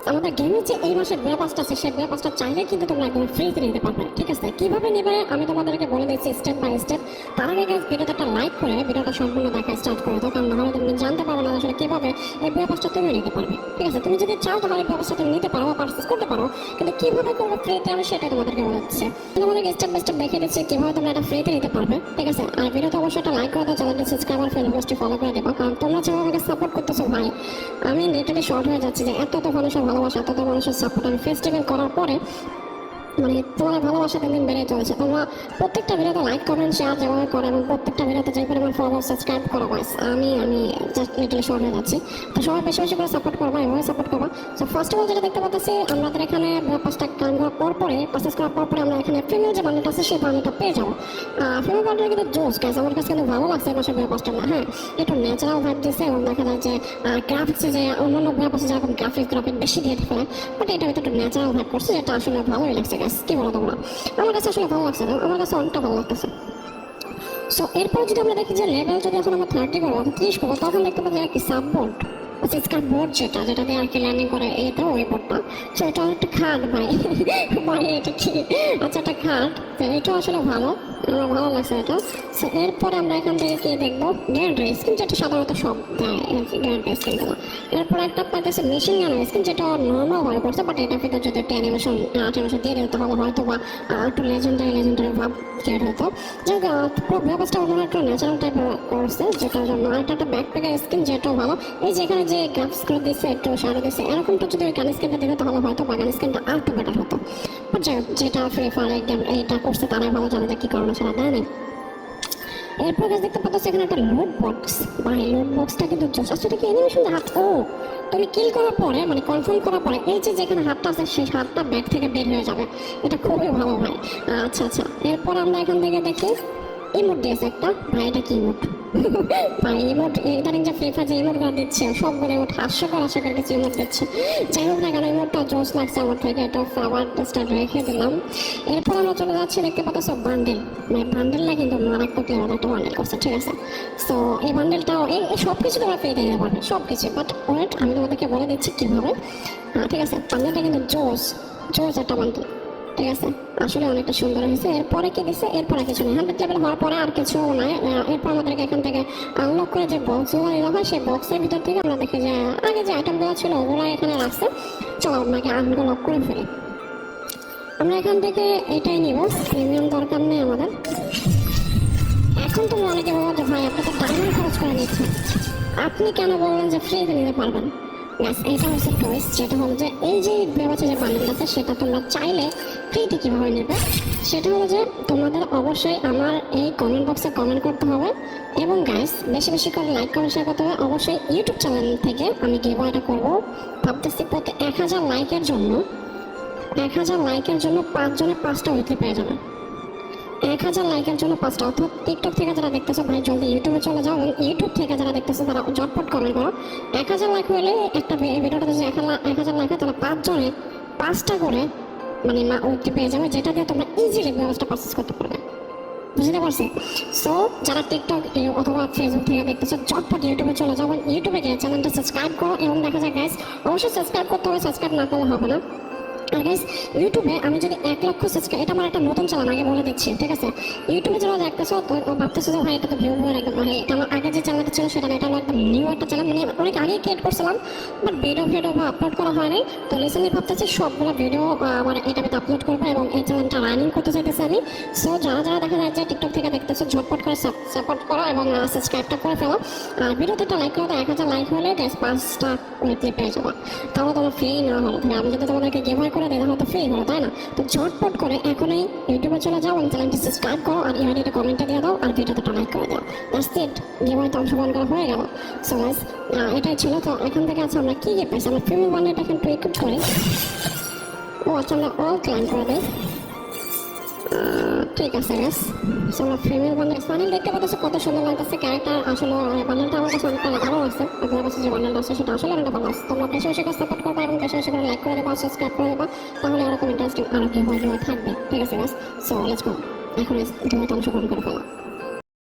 আমাদের গেমের যে এই মাসের বে পাসটা আছে সেই বে পাসটা চাইলে কিন্তু তোমরা একদম ফ্রিতে নিতে পারবে। ঠিক আছে, কিভাবে নেবে আমি তোমাদেরকে বলে দিচ্ছি স্টেপ বাই স্টেপ। তার আগে গাইস ভিডিওতে একটা লাইক করে ভিডিওটা সম্পূর্ণ দেখা স্টার্ট করে দাও, কারণ নাহলে তুমি জানতে পারবে না আসলে কিভাবে এই বে পাসটা তুমি নিতে পারবে। ঠিক আছে, তুমি যদি চাও তাহলে বে পাসটা তুমি নিতে পারো বা পারচেজ করতে পারো, কিন্তু কিভাবে করবে ফ্রিতে আমি সেটা তোমাদেরকে বলে দিচ্ছি। তোমাদেরকে স্টেপ বাই স্টেপ দেখিয়ে দিচ্ছি কিভাবে তোমরা এটা ফ্রিতে নিতে পারবে। ঠিক আছে, আর ভিডিওতে অবশ্যই একটা লাইক করে দাও, চ্যানেলটি সাবস্ক্রাইব আর ফেসবুক পেজটি ফলো করে দেবো, কারণ তোমরা যেভাবে আমাকে সাপোর্ট করতেছো ভাই আমি লিটারালি শর্ট হয়ে যাচ্ছি যে এত মানুষের ভালোবাসা, এত মানুষের সাপোর্ট আমি ফেস্টিভ্যাল করার পরে মানে তোমার ভালোবাসা দিন বেড়ে চলেছে। তোমরা প্রত্যেকটা ভিডিওতে লাইক কমেন্ট শেয়ার যেভাবে করো এবং প্রত্যেকটা ভিডিওতে যে পরিমাণ ফলো সাবস্ক্রাইব করো গাইস আমি জাস্ট লিটারালি শর্ট হয়ে যাচ্ছি। তো সবাই বেশি বেশি করে সাপোর্ট করবা, এভাবে সাপোর্ট করবা। সো ফার্স্ট অফ অল যেটা দেখতে পাচ্ছি আমাদের এখানে পাঁচটা কাম করার পরে পারচেজ করার পরে আমরা এখানে ফিমেল যে বান্ডেলটা আছে সেই বান্ডেলটা পেয়ে যাবো। ফিমেল বান্ডেলটা কিন্তু জোস গাইস, আমার কাছে কিন্তু ভালো লাগছে পাশে ব্যাপারটা না। হ্যাঁ, একটু ন্যাচারাল ভাইব দিচ্ছে এবং দেখা যায় যে গ্রাফিক্সে যে অন্যান্য ব্যাপার যেরকম গ্রাফিক বেশি দিয়ে ফেলে, বাট এটা হয়তো একটু ন্যাচারাল ভাইব করছে, যেটা আসলে ভালোই লাগছে গাইস। কি বলো তোমরা? আমার কাছে আসলে ভালো লাগছে না, আমার কাছে অনেকটা ভালো লাগতেছে। সো এরপর যদি আমরা দেখি যে লেভেল যদি এখন আমরা 30 করবো 30 করবো, তখন দেখতে পাচ্ছি আর কি সাববোর্ড স্কার বোর্ড যেটা দিয়ে আর কি ল্যান্ডিং করে এটা ওই বোর্ডটা। সো এটা একটা খাট ভাই ভাই এটা কি আচ্ছা একটা খাট, তো এটা আসলে ভালো, আমার ভালো লাগছে এটা। সো এরপরে আমরা এখান থেকে কি দেখবো গ্র্যান্ড স্কিন, যেটা সাধারণত সব দেয় গ্র্যান্ড স্কিনগুলো। এরপর একটা পাইতেছে মেশিন গান স্কিন, যেটা নর্মাল হয়ে পড়ছে, বাট এটা ভিতরে যদি একটা অ্যানিমেশন দিয়ে দিতে হবে হয়তো বা একটু লেজেন্ডারি ভাব ক্রিয়েট হতো। যাই হোক ব্যাপারটা ওনারা একটু ন্যাচারাল টাইপের করছে, যেটার জন্য এটা একটা ব্যাকপ্যাকের স্কিন, যেটাও ভালো। এই যে এখানে যে গ্রাফিক্সগুলো দিচ্ছে একটু সারা দিচ্ছে, এরকমটা যদি ওই গান স্কিনটা দিতে তাহলে হয়তো বা গান স্কিনটা আর একটু বেটার হতো। বাট যাই হোক যেটা ফ্রি ফায়ার একদম এইটা করছে তারাই ভালো জানে কি কারণে সেটা দেয় না। এরপর দেখতে পাচ্ছ এখানে একটা লুট বক্স, ভাই লুট বক্সটা কিন্তু আসলে কি অ্যানিমেশন হাত ও তুমি কিল করার পরে মানে কনফার্ম করার পরে এই যে যেখানে হাতটা আছে সেই হাতটা ব্যাগ থেকে বের হয়ে যাবে, এটা খুবই ভালো ভাই। আচ্ছা আচ্ছা, এরপর আমরা এখান থেকে দেখি ইমোট দিয়েছে একটা, ভাই এটা কি ইমোট ভাই ইমোট ইদানিং যে ফ্রি ফায়ার যে ইমোটগুলো দিচ্ছে সবগুলো ইমোট হাস্যকর কিছু ইমোট দিচ্ছে। যাই হোক না কেন ইমোটটা জোস লাগছে আমার থেকে, এটা ফ্লাওয়ার টেস্টার রেখে দিলাম। এরপর আমরা চলে যাচ্ছি দেখতে পাচ্ছ বান্ডেল, মানে বান্ডেলটা কিন্তু মারাত্মক লেভেল একটা বান্ডেল করছে। ঠিক আছে, সো এই বান্ডেলটাও এই সব কিছু তোমরা পেয়ে দিতে পারবে সব কিছু, বাট ওয়েট আমি তোমাদেরকে বলে দিচ্ছি কীভাবে। ঠিক আছে, বান্ডেলটা কিন্তু জোস একটা বান্ডেল। ঠিক আছে, আসলে অনেকটা সুন্দর হয়েছে। এরপরে কি দিচ্ছে, এরপরে কিছু নেই, 100 লেভেল হওয়ার পরে আর কিছু নাই। এরপর আমাদেরকে এখান থেকে আনলক করে যে বক্সগুলো দেওয়া হয় সেই বক্সের ভিতর থেকে আমরা দেখি যে আগে যে আইটেমগুলো ছিল ওগুলো এখানে রাখছে। চলো আপনাকে আনলক করে ফেলি। আমরা এখান থেকে এটাই নিব, প্রিমিয়াম দরকার নেই আমাদের। এখন তুমি অনেকে বলো যে ভাই আপনি তো ডায়মন্ড খরচ করে নিচ্ছেন, আপনি কেন বললেন যে ফ্রিতে নিতে পারবেন? এটা হচ্ছে চয়েস, যেটা হলো যে এই যে ব্যবস্থা যে বান্ডেল আছে সেটা তোমরা চাইলে ফ্রিতে কীভাবে নেবে, সেটা হলো যে তোমাদের অবশ্যই আমার এই কমেন্ট বক্সে কমেন্ট করতে হবে এবং গাইস বেশি বেশি করে লাইক কমেন্ট শেয়ার করতে হবে। অবশ্যই ইউটিউব চ্যানেল থেকে আমি গিভওয়েটা করবো, ভাবতেছি প্রতি 1000 লাইকের জন্য 5 জনে 5টা উইকলি পেয়ে যাবে। 1000 লাইকের জন্য 5টা, অর্থাৎ টিকটক থেকে যারা দেখতেছো ভাই জলদি ইউটিউবে চলে যাও, ইউটিউব থেকে যারা দেখতেছো তারা ঝটপট কমেন্ট করো। 1000 লাইক হলে একটা ভিডিওটা যদি 1000 লাইক হয় তাহলে 5 জনে 5টা করে মানে উইকলি পেয়ে যাবে, যেটা দিয়ে তোমরা ইজিলি ব্যবস্থা পারচেস করতে পারবে। বুঝতে পারছি? সো যারা টিকটক অথবা ফেসবুক থেকে দেখতেছো ঝটপট ইউটিউবে চলে যাও, ইউটিউবে গিয়ে চ্যানেলটা সাবস্ক্রাইব করো এবং দেখা যায় গাইস অবশ্যই সাবস্ক্রাইব করতে হবে, সাবস্ক্রাইব না করলে হবে না। আর গাইস ইউটিউবে আমি যদি 1 লক্ষ সাবস্ক্রাইব, এটা আমার একটা নতুন চ্যানেল আগে বলে দিচ্ছি। ঠিক আছে, ইউটিউবে যারা দেখতেছো তো ভাবতেছো যে ভাই এটা তো ভিউ একদম ভাই, এটা আমার আগে যে চ্যানেলটা ছিল সেটা এটা আমার একদম নিউ একটা চ্যানেল, মানে অনেক আগে ক্রিয়েট করছিলাম, বাট ভিডিও আপলোড করা হয়নি। তো রিসেন্টলি ভাবতেছি সবগুলো ভিডিও আমার এটাতে আপলোড করবো এবং এই চ্যানেলটা রানিং করতে চাইতেছি আমি। সো যারা দেখা যায় যে টিকটক থেকে দেখতেছো ঝটপট করে সাপোর্ট করো এবং সাবস্ক্রাইবটা করে ফেলো। আর ভিডিওতে একটা লাইক করো, 1000 লাইক হলে গাইস 5টা উইকলি পেয়ে যাবো, তাহলে তোমার ফ্রি না হলো। আমি যদি তোমাদেরকে গিভওয়ে করে দিই তাহলে তো ফ্রি হলো, তাই না? তো ঝটপট করে এখনই ইউটিউবে চলে যাও এবং চ্যানেলটি সাবস্ক্রাইব করো আর ইউটিউবে কমেন্টে দিয়ে দাও আর ভিডিওতে একটা লাইক করে দাও। দ্যাটস ইট, গিভওয়েতে অংশগ্রহণ করা হয়ে গেল। সো গাইস এটাই ছিল। তো এখান থেকে আছে আমরা কি পাইছি, আমরা প্রিমিয়াম বান্ডেলটা এখন ইকুইপ করি। ও আচ্ছা, আমরা অল ক্লাইম করে দিই। ঠিক আছে গাইস, সো আমরা প্রিমিয়াম বান্ডেল দেখতে পাচ্ছি কত সুন্দর লাগতেছে ক্যারেক্টার। আসলে বান্ডেলটা আমার কাছে অনেকটা ভালো লাগছে, আপনার কাছে যে বান্ডেলটা আছে সেটা আসলে অনেকটা ভালো আছে। তোমরা বেশি বেশি করে সাপোর্ট করবা এবং বেশি বেশি করে লাইক করে দেবা, সাবস্ক্রাইব করে দেবা, তাহলে এরকম ইন্টারেস্টিং আরও কি হয়ে থাকবে। ঠিক আছে গাইস, সো লেটস গো, এখন ভিডিওতে অংশগ্রহণ করে ফেলা।